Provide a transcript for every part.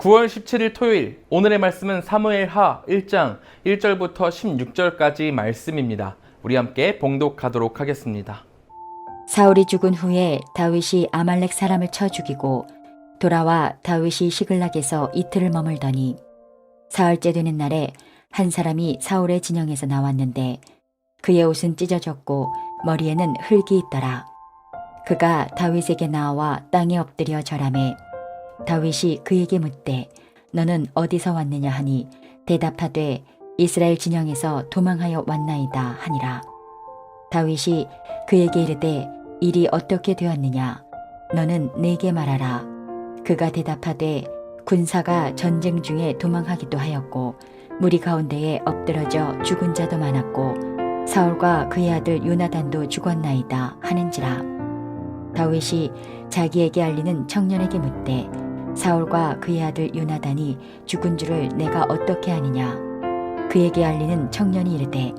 9월 17일 토요일, 오늘의 말씀은 사무엘하 1장 1절부터 16절까지 말씀입니다. 우리 함께 봉독하도록 하겠습니다. 사울이 죽은 후에 다윗이 아말렉 사람을 쳐 죽이고 돌아와 다윗이 시글락에서 이틀을 머물더니 사흘째 되는 날에 한 사람이 사울의 진영에서 나왔는데 그의 옷은 찢어졌고 머리에는 흙이 있더라. 그가 다윗에게 나와 땅에 엎드려 절하매 다윗이 그에게 묻되 너는 어디서 왔느냐 하니 대답하되 이스라엘 진영에서 도망하여 왔나이다 하니라. 다윗이 그에게 이르되 일이 어떻게 되었느냐 너는 내게 말하라. 그가 대답하되 군사가 전쟁 중에 도망하기도 하였고 무리 가운데에 엎드러져 죽은 자도 많았고 사울과 그의 아들 요나단도 죽었나이다 하는지라. 다윗이 자기에게 알리는 청년에게 묻되 사울과 그의 아들 요나단이 죽은 줄을 내가 어떻게 아느냐. 그에게 알리는 청년이 이르되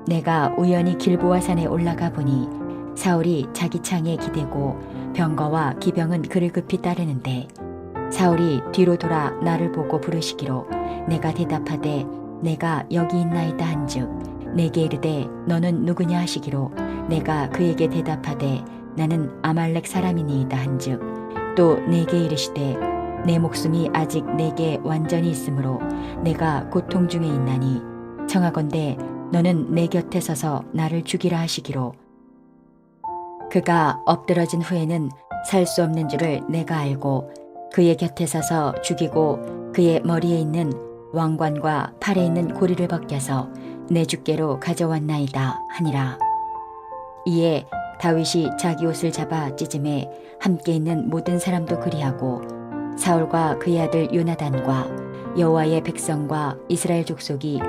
내가 우연히 길보아 산에 올라가 보니 사울이 자기 창에 기대고 병거와 기병은 그를 급히 따르는데 사울이 뒤로 돌아 나를 보고 부르시기로 내가 대답하되 내가 여기 있나이다 한즉 내게 이르되 너는 누구냐 하시기로 내가 그에게 대답하되 나는 아말렉 사람이니이다 한즉 또 내게 이르시되 내 목숨이 아직 내게 완전히 있으므로 내가 고통 중에 있나니 청하건대 너는 내 곁에 서서 나를 죽이라 하시기로 그가 엎드러진 후에는 살 수 없는 줄을 내가 알고 그의 곁에 서서 죽이고 그의 머리에 있는 왕관과 팔에 있는 고리를 벗겨서 내 주께로 가져왔나이다 하니라. 이에 다윗이 자기 옷을 잡아 찢음에 함께 있는 모든 사람도 그리하고 사울과 그의 아들 요나단과 여호와의 백성과 이스라엘 족속이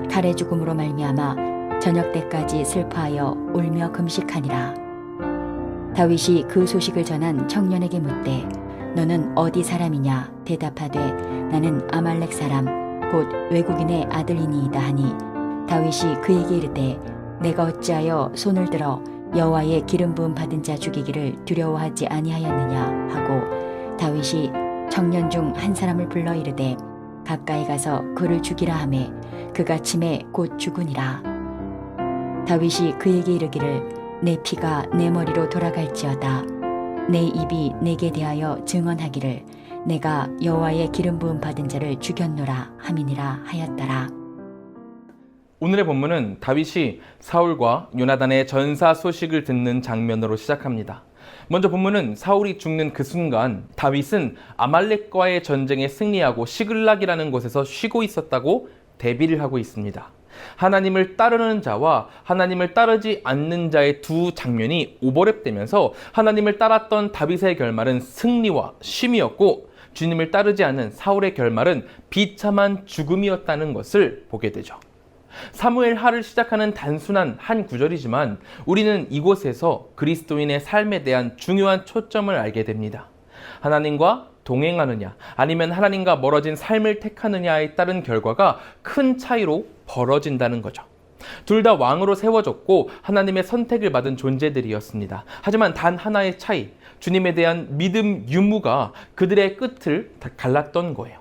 칼의 죽음으로 말미암아 저녁 때까지 슬퍼하여 울며 금식하니라. 다윗이 그 소식을 전한 청년에게 묻되 너는 어디 사람이냐 대답하되 나는 아말렉 사람 곧 외국인의 아들이니이다 하니 다윗이 그에게 이르되 내가 어찌하여 손을 들어 여호와의 기름 부음 받은 자 죽이기를 두려워하지 아니하였느냐 하고 다윗이 청년 중 한 사람을 불러 이르되 가까이 가서 그를 죽이라 하매 그가 침에 곧 죽으니라. 다윗이 그에게 이르기를 내 피가 내 머리로 돌아갈지어다. 내 입이 내게 대하여 증언하기를 내가 여호와의 기름 부음 받은 자를 죽였노라 함이니라 하였더라. 오늘의 본문은 다윗이 사울과 요나단의 전사 소식을 듣는 장면으로 시작합니다. 먼저 본문은 사울이 죽는 그 순간 다윗은 아말렉과의 전쟁에 승리하고 시글락이라는 곳에서 쉬고 있었다고 대비를 하고 있습니다. 하나님을 따르는 자와 하나님을 따르지 않는 자의 두 장면이 오버랩되면서 하나님을 따랐던 다윗의 결말은 승리와 쉼이었고 주님을 따르지 않는 사울의 결말은 비참한 죽음이었다는 것을 보게 되죠. 사무엘하를 시작하는 단순한 한 구절이지만 우리는 이곳에서 그리스도인의 삶에 대한 중요한 초점을 알게 됩니다. 하나님과 동행하느냐 아니면 하나님과 멀어진 삶을 택하느냐에 따른 결과가 큰 차이로 벌어진다는 거죠. 둘 다 왕으로 세워졌고 하나님의 선택을 받은 존재들이었습니다. 하지만 단 하나의 차이, 주님에 대한 믿음 유무가 그들의 끝을 다 갈랐던 거예요.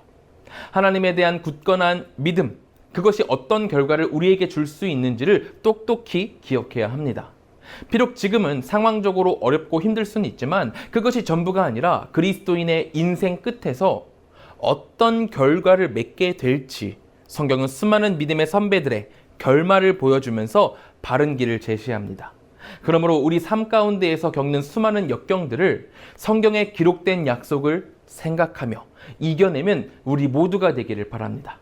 하나님에 대한 굳건한 믿음, 그것이 어떤 결과를 우리에게 줄 수 있는지를 똑똑히 기억해야 합니다. 비록 지금은 상황적으로 어렵고 힘들 수는 있지만 그것이 전부가 아니라 그리스도인의 인생 끝에서 어떤 결과를 맺게 될지 성경은 수많은 믿음의 선배들의 결말을 보여주면서 바른 길을 제시합니다. 그러므로 우리 삶 가운데에서 겪는 수많은 역경들을 성경에 기록된 약속을 생각하며 이겨내면 우리 모두가 되기를 바랍니다.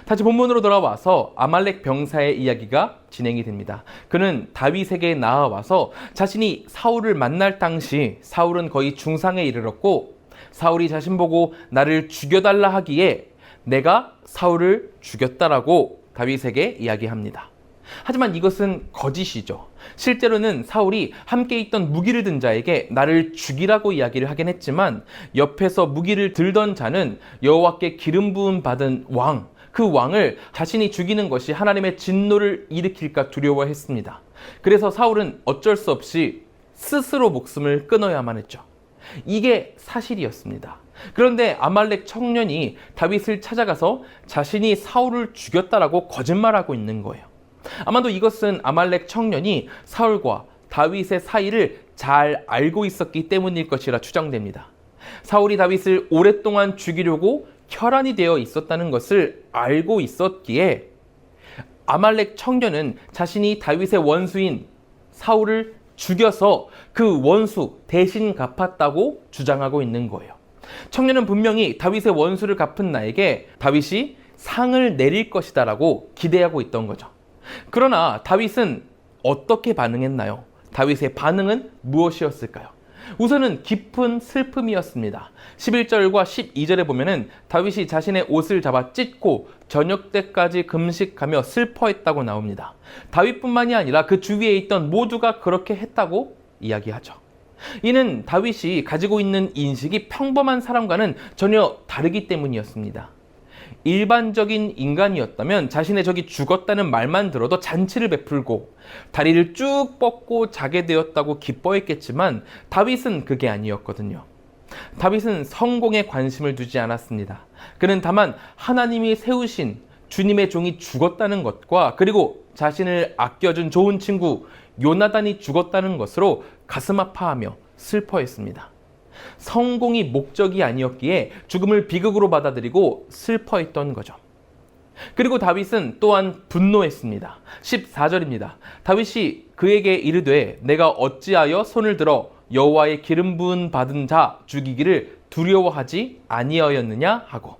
다시 본문으로 돌아와서 아말렉 병사의 이야기가 진행이 됩니다. 그는 다윗에게 나아와서 자신이 사울을 만날 당시 사울은 거의 중상에 이르렀고 사울이 자신 보고 나를 죽여달라 하기에 내가 사울을 죽였다라고 다윗에게 이야기합니다. 하지만 이것은 거짓이죠. 실제로는 사울이 함께 있던 무기를 든 자에게 나를 죽이라고 이야기를 하긴 했지만 옆에서 무기를 들던 자는 여호와께 기름 부음 받은 왕, 그 왕을 자신이 죽이는 것이 하나님의 진노를 일으킬까 두려워했습니다. 그래서 사울은 어쩔 수 없이 스스로 목숨을 끊어야만 했죠. 이게 사실이었습니다. 그런데 아말렉 청년이 다윗을 찾아가서 자신이 사울을 죽였다라고 거짓말하고 있는 거예요. 아마도 이것은 아말렉 청년이 사울과 다윗의 사이를 잘 알고 있었기 때문일 것이라 추정됩니다. 사울이 다윗을 오랫동안 죽이려고 혈안이 되어 있었다는 것을 알고 있었기에 아말렉 청년은 자신이 다윗의 원수인 사울을 죽여서 그 원수 대신 갚았다고 주장하고 있는 거예요. 청년은 분명히 다윗의 원수를 갚은 나에게 다윗이 상을 내릴 것이다라고 기대하고 있던 거죠. 그러나 다윗은 어떻게 반응했나요? 다윗의 반응은 무엇이었을까요? 우선은 깊은 슬픔이었습니다. 11절과 12절에 보면은 다윗이 자신의 옷을 잡아 찢고 저녁 때까지 금식하며 슬퍼했다고 나옵니다. 다윗뿐만이 아니라 그 주위에 있던 모두가 그렇게 했다고 이야기하죠. 이는 다윗이 가지고 있는 인식이 평범한 사람과는 전혀 다르기 때문이었습니다. 일반적인 인간이었다면 자신의 적이 죽었다는 말만 들어도 잔치를 베풀고 다리를 쭉 뻗고 자게 되었다고 기뻐했겠지만 다윗은 그게 아니었거든요. 다윗은 성공에 관심을 두지 않았습니다. 그는 다만 하나님이 세우신 주님의 종이 죽었다는 것과 그리고 자신을 아껴준 좋은 친구 요나단이 죽었다는 것으로 가슴 아파하며 슬퍼했습니다. 성공이 목적이 아니었기에 죽음을 비극으로 받아들이고 슬퍼했던 거죠. 그리고 다윗은 또한 분노했습니다. 14절입니다. 다윗이 그에게 이르되 내가 어찌하여 손을 들어 여호와의 기름 부은 받은 자 죽이기를 두려워하지 아니하였느냐 하고,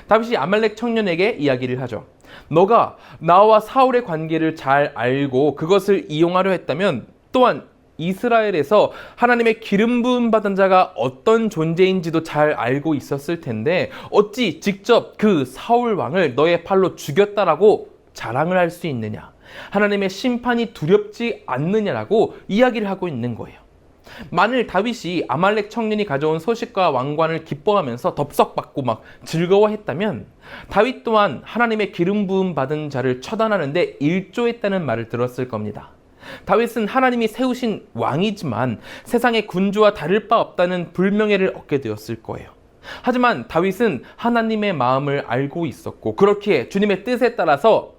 다윗이 아말렉 청년에게 이야기를 하죠. 너가 나와 사울의 관계를 잘 알고 그것을 이용하려 했다면 또한 이스라엘에서 하나님의 기름 부음 받은 자가 어떤 존재인지도 잘 알고 있었을 텐데 어찌 직접 그 사울 왕을 너의 팔로 죽였다라고 자랑을 할 수 있느냐? 하나님의 심판이 두렵지 않느냐라고 이야기를 하고 있는 거예요. 만일 다윗이 아말렉 청년이 가져온 소식과 왕관을 기뻐하면서 덥석받고 막 즐거워했다면 다윗 또한 하나님의 기름 부음 받은 자를 처단하는데 일조했다는 말을 들었을 겁니다. 다윗은 하나님이 세우신 왕이지만 세상의 군주와 다를 바 없다는 불명예를 얻게 되었을 거예요. 하지만 다윗은 하나님의 마음을 알고 있었고 그렇기에 주님의 뜻에 따라서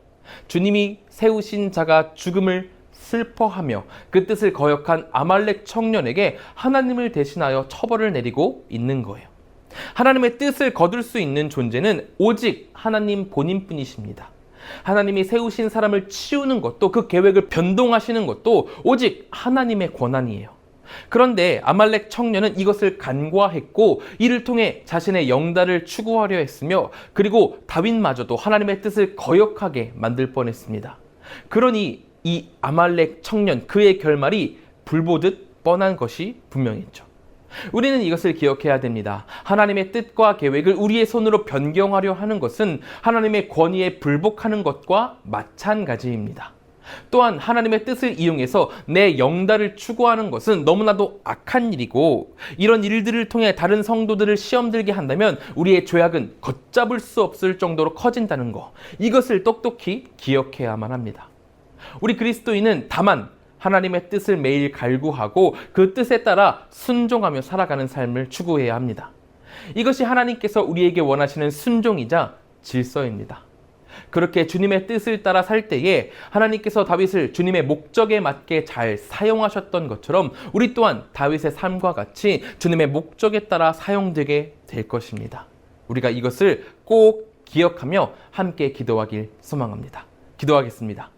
주님이 세우신 자가 죽음을 슬퍼하며 그 뜻을 거역한 아말렉 청년에게 하나님을 대신하여 처벌을 내리고 있는 거예요. 하나님의 뜻을 거둘 수 있는 존재는 오직 하나님 본인뿐이십니다. 하나님이 세우신 사람을 치우는 것도 그 계획을 변동하시는 것도 오직 하나님의 권한이에요. 그런데 아말렉 청년은 이것을 간과했고 이를 통해 자신의 영달을 추구하려 했으며 그리고 다윗마저도 하나님의 뜻을 거역하게 만들 뻔했습니다. 그러니 이 아말렉 청년 그의 결말이 불보듯 뻔한 것이 분명했죠. 우리는 이것을 기억해야 됩니다. 하나님의 뜻과 계획을 우리의 손으로 변경하려 하는 것은 하나님의 권위에 불복하는 것과 마찬가지입니다. 또한 하나님의 뜻을 이용해서 내 영달을 추구하는 것은 너무나도 악한 일이고 이런 일들을 통해 다른 성도들을 시험 들게 한다면 우리의 죄악은 걷잡을 수 없을 정도로 커진다는 것, 이것을 똑똑히 기억해야만 합니다. 우리 그리스도인은 다만 하나님의 뜻을 매일 갈구하고 그 뜻에 따라 순종하며 살아가는 삶을 추구해야 합니다. 이것이 하나님께서 우리에게 원하시는 순종이자 질서입니다. 그렇게 주님의 뜻을 따라 살 때에 하나님께서 다윗을 주님의 목적에 맞게 잘 사용하셨던 것처럼 우리 또한 다윗의 삶과 같이 주님의 목적에 따라 사용되게 될 것입니다. 우리가 이것을 꼭 기억하며 함께 기도하길 소망합니다. 기도하겠습니다.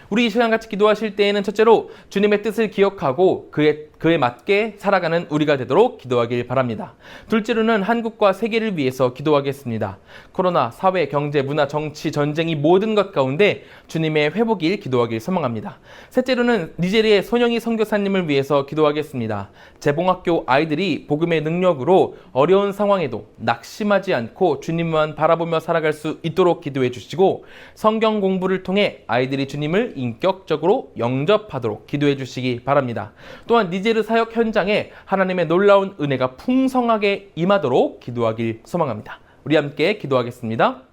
우리 이 시간 같이 기도하실 때에는 첫째로 주님의 뜻을 기억하고 그에 맞게 살아가는 우리가 되도록 기도하길 바랍니다. 둘째로는 한국과 세계를 위해서 기도하겠습니다. 코로나, 사회, 경제, 문화, 정치, 전쟁이 모든 것 가운데 주님의 회복일 기도하길 소망합니다. 셋째로는 니제리아의 손영희 선교사님을 위해서 기도하겠습니다. 재봉학교 아이들이 복음의 능력으로 어려운 상황에도 낙심하지 않고 주님만 바라보며 살아갈 수 있도록 기도해 주시고 성경 공부를 통해 아이들이 주님을 인격적으로 영접하도록 기도해 주시기 바랍니다. 또한 니제르 사역 현장에 하나님의 놀라운 은혜가 풍성하게 임하도록 기도하길 소망합니다. 우리 함께 기도하겠습니다.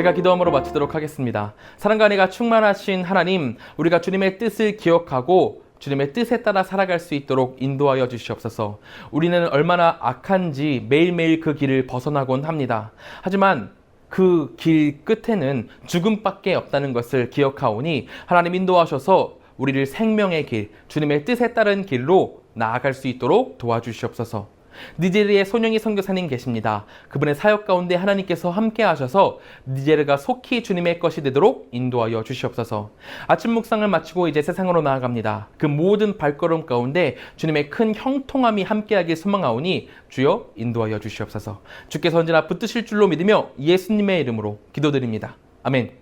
제가 기도함으로 마치도록 하겠습니다. 사랑과 은혜가 충만하신 하나님, 우리가 주님의 뜻을 기억하고 주님의 뜻에 따라 살아갈 수 있도록 인도하여 주시옵소서. 우리는 얼마나 악한지 매일매일 그 길을 벗어나곤 합니다. 하지만 그 길 끝에는 죽음밖에 없다는 것을 기억하오니 하나님 인도하셔서 우리를 생명의 길, 주님의 뜻에 따른 길로 나아갈 수 있도록 도와주시옵소서. 니제르의 손영희 선교사님 계십니다. 그분의 사역 가운데 하나님께서 함께 하셔서 니제르가 속히 주님의 것이 되도록 인도하여 주시옵소서. 아침 묵상을 마치고 이제 세상으로 나아갑니다. 그 모든 발걸음 가운데 주님의 큰 형통함이 함께하길 소망하오니 주여 인도하여 주시옵소서. 주께서 언제나 붙드실 줄로 믿으며 예수님의 이름으로 기도드립니다. 아멘.